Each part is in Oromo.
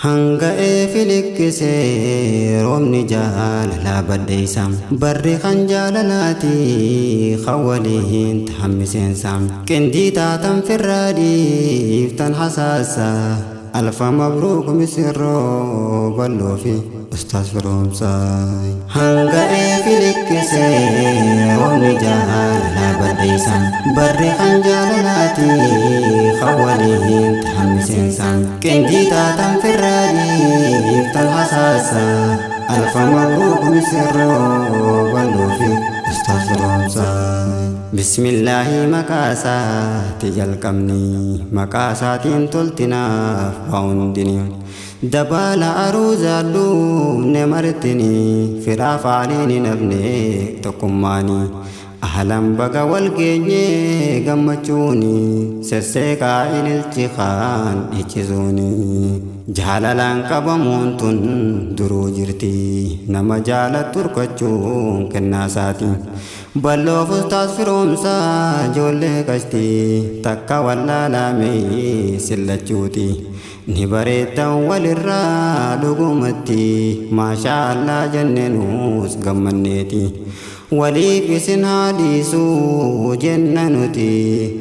hanga filikkisee roobni jaalala badheessam barri kan jaalalaati khawwaliin tahammiseensam qindii taatan firraadhiif tan hasaasa alfa mabruuk misirroo balloofi ustaas firoomsaay hanga filikkisee roobni jaalala badheessam barri kan jaalalaati khawwaliin tahammiseensam qindii taatan firraadhiif tan hasaasa alfa mabruuk misirroo balloofi ustaas firoomsaay bismillaahi maqaasaati jalqabni maqaasaatiin toltinaaf waa hundini dabaala aruuzaaluu ne martini firaa faaliin hin hafne tokkummaani ahlan baga wal geenye gammachuuni sesseeqaa ililchi kaan dhichisuuni jaalalaan qabamuun tun duruu jirti nama jaalattu turkachuun kennaasaati balloof ustaas firoomsaa ijoollee qashti takka wallaalamee sillachuuti ni bareeddan walirraa dhugumatti maashaa allaa jenneenuus gammanneeti waliif isin haadhiisuu jenna nuti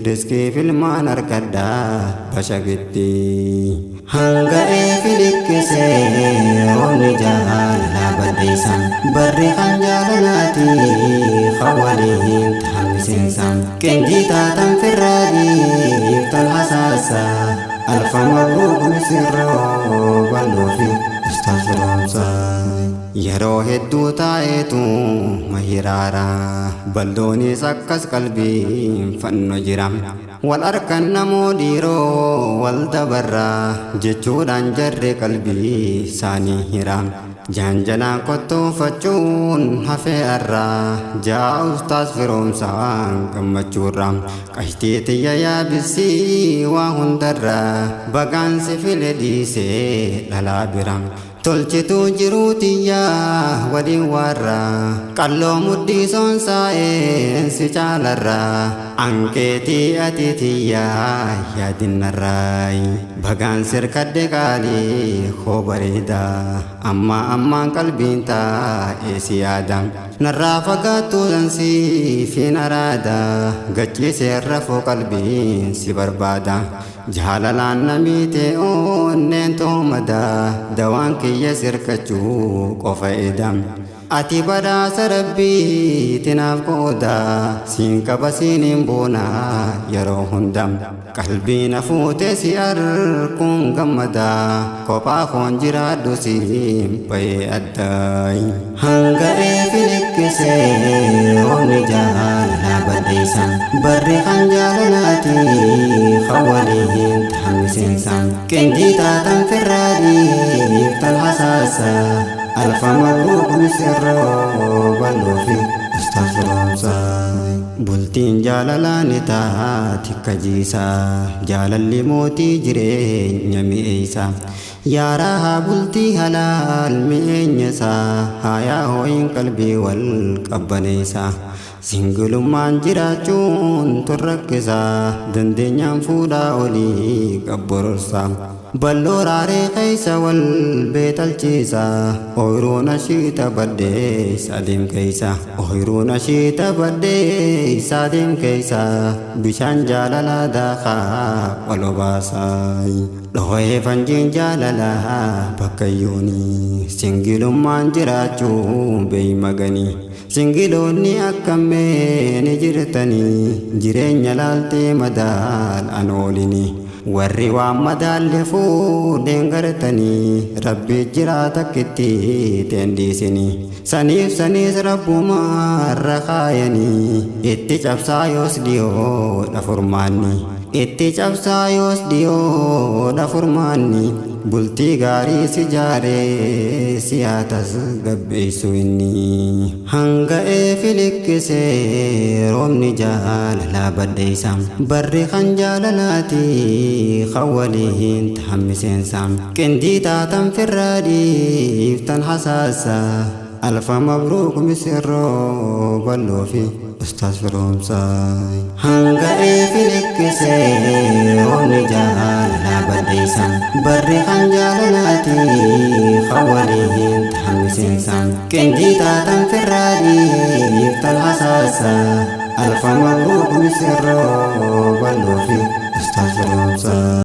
riskii filmaan harkadhaa bashagitti hanga filikkisee roobni jaalala badheessam barri kan jaalalaati khawwaliin tahammiseensam qindii taatan firraadhiif tan hasaasa alfa mabruuk misirroo balloofi ustaas firoomsaay yeroo hedduu taa'eetu mahiraara balloonis akkas qalbiin fanno jira wal arkan namoo dhiiroo wal dabarraa jechuudhaan jarre qalbii isaanii hira jaanjalaan kottoonfachuun hafee arraa jaa ustaas firoomsaan gammachuurra qashtii tiyya yaabisii waa hundarraa bagaansi file dhiisee dhalaa bira tolchituu jiruu tiyyaa waliin warraa qalloo muddii soonsaa'een si caalarraa ankeetii ati tiyyaa yaadinnarraay bagaan sirkadde qaalii koo bareedaa ammaan qalbiin taa'ee si yaada narraa fagaattuu sansii fi naraada gachiisee rafoo qalbiin si barbaada jaalalaan namiitee onneen toomada dawaan kiyya sirkachuu qofa edam ati badhaasa rabbii tinaaf qooda siin qaba siiniin boona yeroo hundam qalbiin hafuutee si arkuun gammada kophaa koon jiraadhu siin bahee addaay hanga filikkisee roobni jaalala badheessam barri kan jaalalaati khawwaliin tahammiseensam qindii taatan firraadhiif tan hasaasa alfa mabruuk misirroo balloofi ustaas firoomsaay bultiin jaalalaan taati kajiisaa jaalalli mootii jireenya mi'eeysa yaaraa bultii halaal mi'eenyasaa haayaa hooyin qalbii wal qabbaneeysa singilummaan jiraachuun tun rakkisaa dandeenyaan fuudhaa olii qabbororsa balloo raaree keeysa wal beetalchiisa ooyiruun ashiita baddeessa adeem keeysa ooyiruun ashiita baddeessa adeem keeysa bishaan jaalalaa daakaa wal obaasaay dhoo'ee fanjiin jaalalaa bakkayyuuni singilummaan jiraachuu beeymaganii singiloonni akkamee ni jirtanii jireenya laaltee madaal anoolini warri waan madaalle fuudheen gartanii rabbi jiraata kitti teendiisini saniis rabbumaarra kaayanii itti cabsaa yoos dhiyoodha furmaanni itti cabsaa yoos dhiyoodha furmaanni bultii gaarii si jaaree si haatas gabbeessu inni hanga filikkisee roobni jaalala badheessam barri kan jaalalaati khawwaliin tahammiseensam qindii taatan firraadhiif tan hasaasa alfa mabruuk misirroo balloofi ustaas firoomsaay hanga eefilikkisee oomni jaalalaa badheessan barri kan jaalalaati khawwaliin tahammiseensan qindii taatan firraadhiif talhasaasa alfa mabruuk misirroo bal'oo fi ustaas firoomsaa